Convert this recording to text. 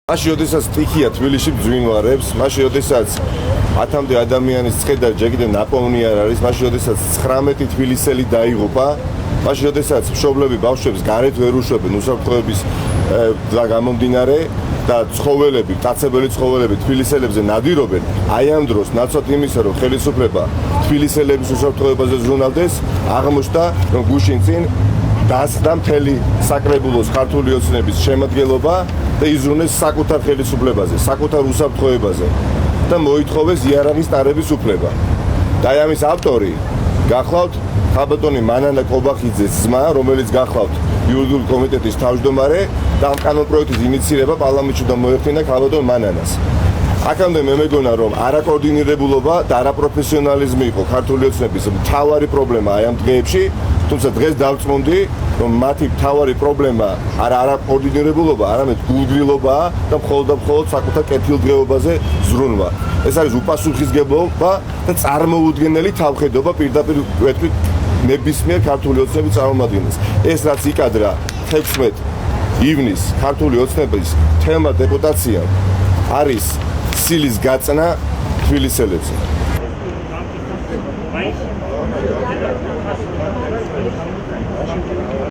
მაშინ როდესაც სტიქია თბილისში ბძვინვარებს, მაშინ როდესაც 1000-მდე ადამიანის წხედა ჯერ ნაპოვნი არ არის, მაშინ როდესაც 19 თბილისელი დაიღუპა, მაშინ როდესაც მშობლები ბავშვებს გარეთ ვერ უშვებენ უსაფრთხოების და გამომდინარე და ცხოველები, მტაცებელი ცხოველები თბილისელებზე ნადირობენ, აი ამ დროს ნაცვლად იმისა, რომ ხელისუფლება თბილისელების უსაფრთხოებაზე ზრუნავდეს, აღმოჩნდა, რომ გუშინ წინ დასდა მთელი საკრებულოს ქართული ოცნების შემადგენლობა და იზრუნეს საკუთარ ხელისუფლებაზე, საკუთარ უსაფრთხოებაზე და მოითხოვეს იარაღის ტარების უფლება. და აი ამის ავტორი გახლავთ ხალბატონი მანანა კობახიძის ძმა, რომელიც გახლავთ იურიდიული კომიტეტის თავმჯდომარე და ამ კანონპროექტის ინიციირება პარლამენტში და მოეხდინა ხალბატონ მანანას. აქამდე მე მეგონა, რომ არაკოორდინირებულობა და არაპროფესიონალიზმი იყო ქართული ოცნების მთავარი პრობლემა აი ამ დღეებში, თუმცა დღეს დავწმუნდი, რომ მათი მთავარი პრობლემა არაკოორდინირებულობა, არამედ გულგრილობაა და მხოლოდ საკუთარ კეთილდღეობაზე ზრუნვა. ეს არის უპასუხისმგებლობა და წარმოუდგენელი თავხედობა პირდაპირ ვეთქვით ნებისმიერ ქართული ოცნების წარმომადგენელს. ეს რაც იკადრა 16 ივნისს ქართული ოცნების თემა დეპუტაცია არის სილის გაწნა თბილისელებზე.